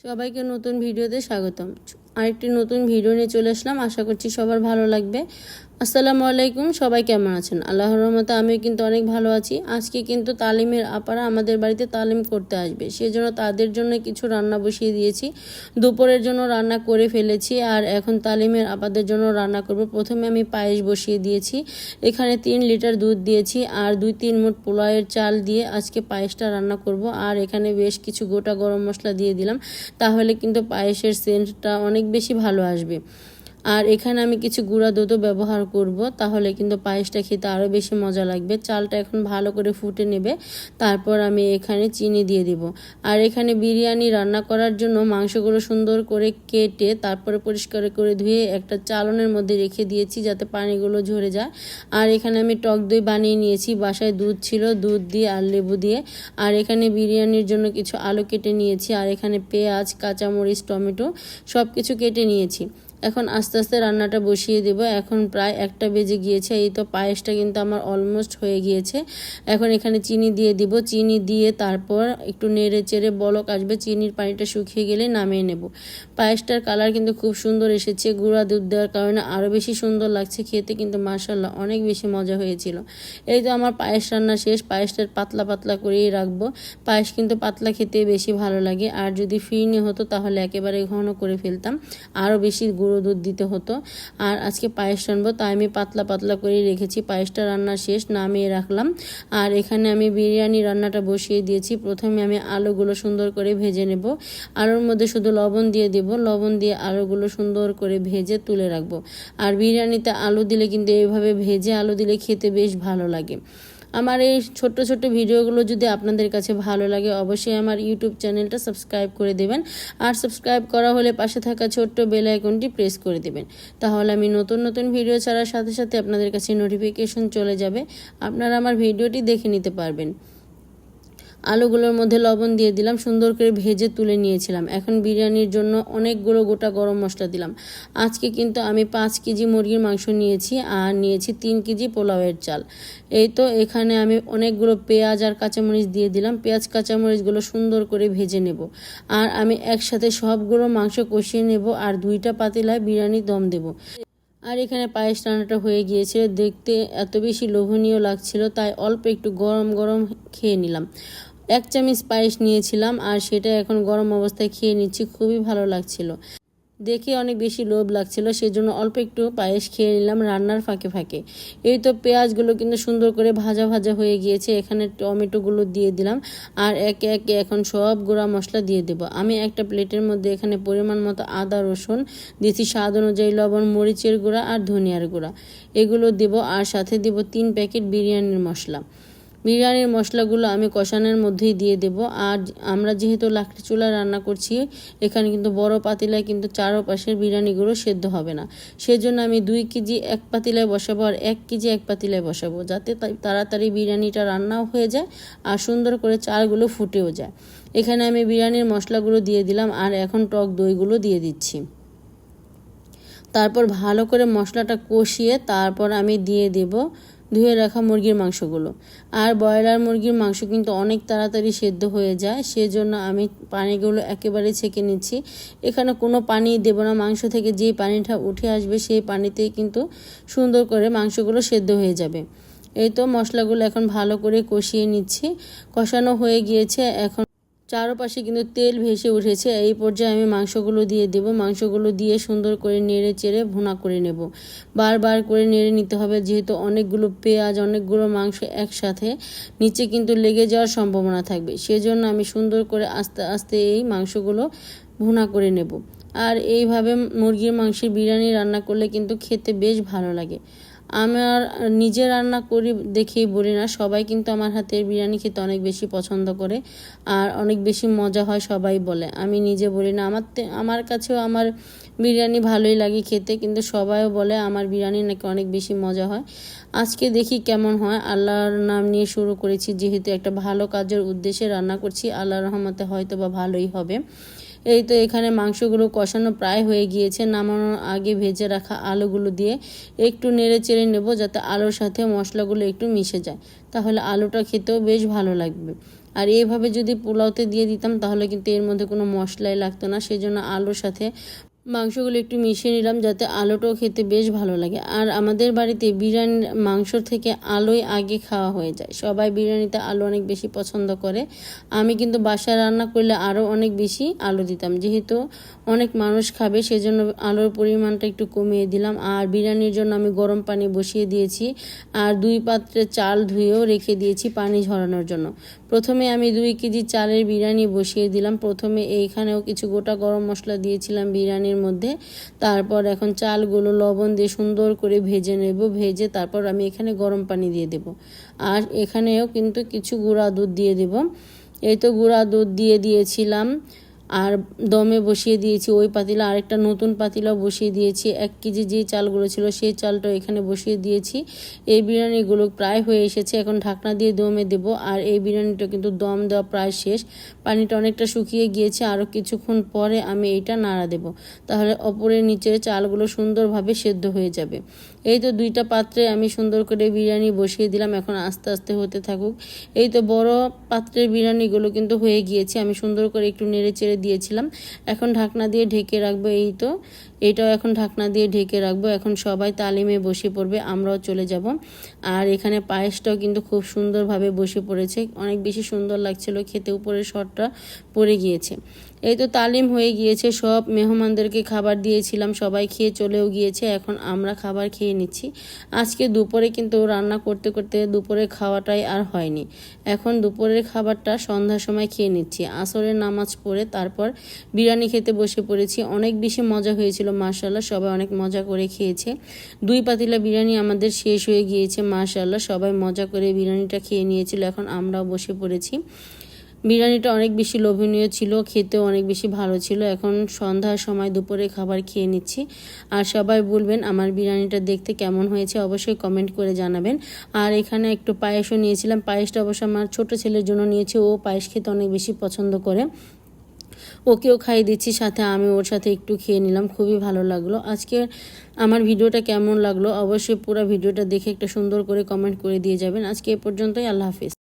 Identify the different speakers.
Speaker 1: সবাইকে নতুন ভিডিওতে স্বাগতম। আরেকটি নতুন ভিডিও নিয়ে চলে আসলাম। আশা করছি সবার ভালো লাগবে। আসসালামু আলাইকুম, সবাই কেমন আছেন? আল্লাহর রহমতে আমি কিন্তু অনেক ভালো আছি। আজকে কিন্তু তালিমের আপারা আমাদের বাড়িতে তালিম করতে আসবে, সেজন্য তাদের জন্য কিছু রান্না বসিয়ে দিয়েছি। দুপুরের জন্য রান্না করে ফেলেছি আর এখন তালিমের আপাদের জন্য রান্না করব। প্রথমে আমি পায়েস বসিয়ে দিয়েছি। এখানে 3 লিটার দুধ দিয়েছি আর 2-3 মুঠ পোলাওয়ের চাল দিয়ে আজকে পায়েসটা রান্না করব। আর এখানে বেশ কিছু গোটা গরম মশলা দিয়ে দিলাম, তাহলে কিন্তু পায়েসের সেন্টটা অনেক বেশি ভালো আসবে। আর এখানে আমি কিছু গুঁড়া দুধও ব্যবহার করব, তাহলে কিন্তু পায়েসটা খেতে আরও বেশি মজা লাগবে। চালটা এখন ভালো করে ফুটে নেবে, তারপর আমি এখানে চিনি দিয়ে দিব। আর এখানে বিরিয়ানি রান্না করার জন্য মাংসগুলো সুন্দর করে কেটে তারপরে পরিষ্কার করে ধুয়ে একটা চালনের মধ্যে রেখে দিয়েছি, যাতে পানিগুলো ঝরে যায়। আর এখানে আমি টক দই বানিয়ে নিয়েছি, বাসায় দুধ ছিল, দুধ দিয়ে আর লেবু দিয়ে। আর এখানে বিরিয়ানির জন্য কিছু আলু কেটে নিয়েছি, আর এখানে পেঁয়াজ, কাঁচামরিচ, টমেটো সব কিছু কেটে নিয়েছি। এখন আস্তে আস্তে রান্নাটা বসিয়ে দেব। এখন প্রায় 1টা বেজে গিয়েছে। এই তো পায়েসটা কিন্তু আমার অলমোস্ট হয়ে গিয়েছে। এখন এখানে চিনি দিয়ে দিব। চিনি দিয়ে তারপর একটু নেড়ে চেড়ে বলক আসবে, চিনির পানিটা শুকিয়ে গেলে নামিয়ে নেব। পায়েসটার কালার কিন্তু খুব সুন্দর এসেছে, গুঁড়া দুধ দেওয়ার কারণে আরও বেশি সুন্দর লাগছে খেতে, কিন্তু মাশাআল্লাহ অনেক বেশি মজা হয়েছিল। এই তো আমার পায়েস রান্না শেষ। পায়েসটা পাতলা পাতলা করেই রাখবো। পায়েস কিন্তু পাতলা খেতে বেশি ভালো লাগে, আর যদি ফিরনি হতো তাহলে একেবারে ঘন করে ফেলতাম, আরও বেশি গুঁড়ো দুধ দিতে হতো। আর আজকে পায়েস রান্নবো, তাই আমি পাতলা পাতলা করেই রেখেছি। পায়েসটা রান্না শেষ, নামিয়ে রাখলাম। আর এখানে আমি বিরিয়ানি রান্নাটা বসিয়ে দিয়েছি। প্রথমে আমি আলুগুলো সুন্দর করে ভেজে নেব। আলুর মধ্যে শুধু লবণ দিয়ে দেব, লবণ দিয়ে আলুগুলো সুন্দর করে ভেজে তুলে রাখবো। আর বিরিয়ানিতে আলু দিলে কিন্তু এইভাবে ভেজে আলু দিলে খেতে বেশ ভালো লাগে। আমার এই ছোট্ট ছোট্ট ভিডিওগুলো যদি আপনাদের কাছে ভালো লাগে, অবশ্যই আমার ইউটিউব চ্যানেলটা সাবস্ক্রাইব করে দেবেন। আর সাবস্ক্রাইব করা হলে পাশে থাকা ছোট্ট বেল আইকনটি প্রেস করে দেবেন, তাহলে আমি নতুন নতুন ভিডিও ছাড়ার সাথে সাথে আপনাদের কাছে নোটিফিকেশন চলে যাবে, আপনারা আমার ভিডিওটি দেখে নিতে পারবেন। আলুগুলোর মধ্যে লবণ দিয়ে দিলাম, সুন্দর করে ভেজে তুলে নিয়েছিলাম। এখন বিরিয়ানির জন্য অনেকগুলো গোটা গরম মশলা দিলাম। আজকে কিন্তু আমি 5 কেজি মুরগির মাংস নিয়েছি আর নিয়েছি 3 কেজি পোলাওয়ের চাল। এই তো এখানে আমি অনেকগুলো পেঁয়াজ আর কাঁচামরিচ দিয়ে দিলাম। পেঁয়াজ কাঁচামরিচগুলো সুন্দর করে ভেজে নেব। আর আমি একসাথে সবগুলো মাংস কষিয়ে নেব আর 2টা পাতিলায় বিরিয়ানি দম দেব। আর এখানে পায়েস রান্নাটা হয়ে গিয়েছে, দেখতে এত বেশি লোভনীয় লাগছিল, তাই অল্প একটু গরম গরম খেয়ে নিলাম। 1 চামচ পায়েস নিয়েছিলাম আর সেটা এখন গরম অবস্থায় খেয়ে নিচ্ছি, খুবই ভালো লাগছিল। দেখে অনেক বেশি লোভ লাগছিল, সেজন্য অল্প একটু পায়েস খেয়ে নিলাম রান্নার ফাঁকে ফাঁকে। এই তো পেঁয়াজগুলো কিন্তু সুন্দর করে ভাজা ভাজা হয়ে গিয়েছে। এখানে টমেটোগুলো দিয়ে দিলাম আর একে একে এখন সব গুঁড়া মশলা দিয়ে দেব। আমি একটা প্লেটের মধ্যে এখানে পরিমাণ মতো আদা রসুন দিয়েছি, স্বাদ অনুযায়ী লবণ, মরিচের গুঁড়া আর ধনিয়ার গুঁড়া এগুলো দেব। আর সাথে দেব 3 প্যাকেট বিরিয়ানির মশলা। বিরিয়ানির মশলাগুলো আমি কষানোর মধ্যেই দিয়ে দেব। আর আমরা যেহেতু লাকড়ি চুলায় রান্না করছি, এখানে কিন্তু বড় পাতিলায় কিন্তু চারপাশের বিরিয়ানিগুলো সেদ্ধ হবে না, সেজন্য আমি 2 কেজি 1 পাতিলায় বসাবো আর 1 কেজি 1 পাতিলায় বসাবো, যাতে তাড়াতাড়ি বিরিয়ানিটা রান্নাও হয়ে যায় আর সুন্দর করে চালগুলো ফুটেও যায়। এখানে আমি বিরিয়ানির মশলাগুলো দিয়ে দিলাম আর এখন টক দইগুলো দিয়ে দিচ্ছি। তারপর ভালো করে মশলাটা কষিয়ে তারপর আমি দিয়ে দেব ধুয়ে রাখা মুরগির মাংসগুলো। আর ব্রয়লার মুরগির মাংস কিন্তু অনেক তাড়াতাড়ি সেদ্ধ হয়ে যায়, সেজন্য আমি পানিগুলো একেবারে ছেঁকে নিচ্ছি। এখানে কোনো পানি দেব না, মাংস থেকে যে পানিটা উঠে আসবে সেই পানিতেই কিন্তু সুন্দর করে মাংসগুলো সেদ্ধ হয়ে যাবে। এই তো মশলাগুলো এখন ভালো করে কষিয়ে নিচ্ছি। কষানো হয়ে গিয়েছে, এখন চারপাশে কিন্তু তেল ভেসে উঠেছে। এই পর্যায়ে আমি মাংসগুলো দিয়ে দেব। মাংসগুলো দিয়ে সুন্দর করে নেড়ে চেড়ে ভুনা করে নেব। বারবার করে নেড়ে নিতে হবে, যেহেতু অনেকগুলো পেঁয়াজ অনেকগুলো মাংস একসাথে, নিচে কিন্তু লেগে যাওয়ার সম্ভাবনা থাকবে, সেজন্য আমি সুন্দর করে আস্তে আস্তে এই মাংসগুলো ভুনা করে নেব। আর এইভাবে মুরগির মাংসের বিরিয়ানি রান্না করলে কিন্তু খেতে বেশ ভালো লাগে। আমার নিজে রান্না করি দেখেই বলি না, সবাই কিন্তু আমার হাতের বিরিয়ানি খেতে অনেক বেশি পছন্দ করে আর অনেক বেশি মজা হয় সবাই বলে। আমি নিজে বলি না, আমার কাছেও আমার বিরিয়ানি ভালোই লাগে খেতে, কিন্তু সবাইও বলে আমার বিরিয়ানি নাকি অনেক বেশি মজা হয়। আজকে দেখি কেমন হয়। আল্লাহর নাম নিয়ে শুরু করেছি, যেহেতু একটা ভালো কাজের উদ্দেশ্যে রান্না করছি, আল্লাহর রহমতে হয়তো বা ভালোই হবে। এই তো এখানে মাংসগুলো কষানো প্রায় হয়ে গিয়েছে। নামানোর আগে ভেজে রাখা আলুগুলো দিয়ে একটু নেড়ে চেড়ে নেব, যাতে আলুর সাথে মশলাগুলো একটু মিশে যায়, তাহলে আলুটা খেতেও বেশ ভালো লাগবে। আর এইভাবে যদি পোলাওতে দিয়ে দিতাম তাহলে কিন্তু এর মধ্যে কোনো মশলাই লাগতো না, সেজন্য আলুর সাথে মাংসগুলো একটু মিশিয়ে নিলাম যাতে আলুটাও খেতে বেশ ভালো লাগে। আর আমাদের বাড়িতে বিরিয়ানির মাংসর থেকে আলুই আগে খাওয়া হয়ে যায়, সবাই বিরিয়ানিতে আলু অনেক বেশি পছন্দ করে। আমি কিন্তু বাসায় রান্না করলে আরও অনেক বেশি আলু দিতাম, যেহেতু অনেক মানুষ খাবে সেজন্য আলুর পরিমাণটা একটু কমিয়ে দিলাম। আর বিরিয়ানির জন্য আমি গরম পানি বসিয়ে দিয়েছি আর 2 পাত্রে চাল ধুয়েও রেখে দিয়েছি পানি ঝরানোর জন্য। প্রথমে আমি 2 কেজি চালের বিরিয়ানি বসিয়ে দিলাম। প্রথমে এইখানেও কিছু গোটা গরম মশলা দিয়েছিলাম বিরিয়ানির মধ্যে। তারপর এখন চালগুলো লবণ দিয়ে সুন্দর করে ভেজে নেব, ভেজে তারপর আমি এখানে গরম পানি দিয়ে দেব। আর এখানেও কিন্তু কিছু গুঁড়া দুধ দিয়ে দেব। এই তো গুঁড়া দুধ দিয়ে দিয়েছিলাম আর দমে বসিয়ে দিয়েছি ওই পাতিলা। আরেকটা নতুন পাতিলাও বসিয়ে দিয়েছি। 1 কেজি যে চালগুলো ছিল সেই চালটা এখানে বসিয়ে দিয়েছি। এই বিরিয়ানিগুলো প্রায় হয়ে এসেছে, এখন ঢাকনা দিয়ে দমে দেব। আর এই বিরিয়ানিটা কিন্তু দম দেওয়া প্রায় শেষ, পানিটা অনেকটা শুকিয়ে গিয়েছে। আরও কিছুক্ষণ পরে আমি এইটা নাড়া দেব, তাহলে ওপরের নিচের চালগুলো সুন্দরভাবে সেদ্ধ হয়ে যাবে। এই তো 2টা পাত্রে আমি সুন্দর করে বিরিয়ানি বসিয়ে দিলাম, এখন আস্তে আস্তে হতে থাকুক। এই তো বড় পাত্রের বিরিয়ানিগুলো কিন্তু হয়ে গিয়েছে, আমি সুন্দর করে একটু নেড়ে চেড়ে দিয়েছিলাম। এখন ঢাকনা দিয়ে ঢেকে রাখবো। এই তো এটাও এখন ঢাকনা দিয়ে ঢেকে রাখবো। এখন সবাই তালিমে বসে পড়বে, আমরাও চলে যাব। আর এখানে পায়েসটাও কিন্তু খুব সুন্দরভাবে বসে পড়েছে, অনেক বেশি সুন্দর লাগছিল খেতে, উপরের শটটা পড়ে গিয়েছে। এই তো তালিম হয়ে গিয়েছে, সব মেহমানদেরকে খাবার দিয়েছিলাম, সবাই খেয়ে চলেও গিয়েছে। এখন আমরা খাবার খেয়ে নিচ্ছি। আজকে দুপুরে কিন্তু রান্না করতে করতে দুপুরে খাওয়াটাই আর হয়নি। এখন দুপুরের খাবারটা সন্ধ্যার সময় খেয়ে নিচ্ছি, আসরের নামাজ পড়ে তারপর বিরিয়ানি খেতে বসে পড়েছি। অনেক বেশি মজা হয়েছিল মাশাআল্লাহ, সবাই অনেক মজা করে খেয়েছে। 2 পাতিলা বিরিয়ানি আমাদের শেষ হয়ে গিয়েছে মাশাআল্লাহ, সবাই মজা করে বিরিয়ানিটা খেয়ে নিয়েছিল। এখন আমরাও বসে পড়েছি। বিরিয়ানিটা অনেক বেশি লোভনীয় ছিল, খেতেও অনেক বেশি ভালো ছিল। এখন সন্ধ্যার সময় দুপুরে খাবার খেয়ে নিচ্ছি। আর সবাই বলবেন আমার বিরিয়ানিটা দেখতে কেমন হয়েছে, অবশ্যই কমেন্ট করে জানাবেন। আর এখানে একটু পায়েসও নিয়েছিলাম, পায়েসটা অবশ্য আমার ছোট ছেলের জন্য নিয়েছি, ও পায়েস খেতে অনেক বেশি পছন্দ করে, ওকেও খাইয়ে দিচ্ছি, সাথে আমি ওর সাথে একটু খেয়ে নিলাম। খুবই ভালো লাগলো। আজকে আমার ভিডিওটা কেমন লাগলো অবশ্যই পুরো ভিডিওটা দেখে একটা সুন্দর করে কমেন্ট করে দিয়ে যাবেন। আজকে এ পর্যন্তই, আল্লাহ হাফিজ।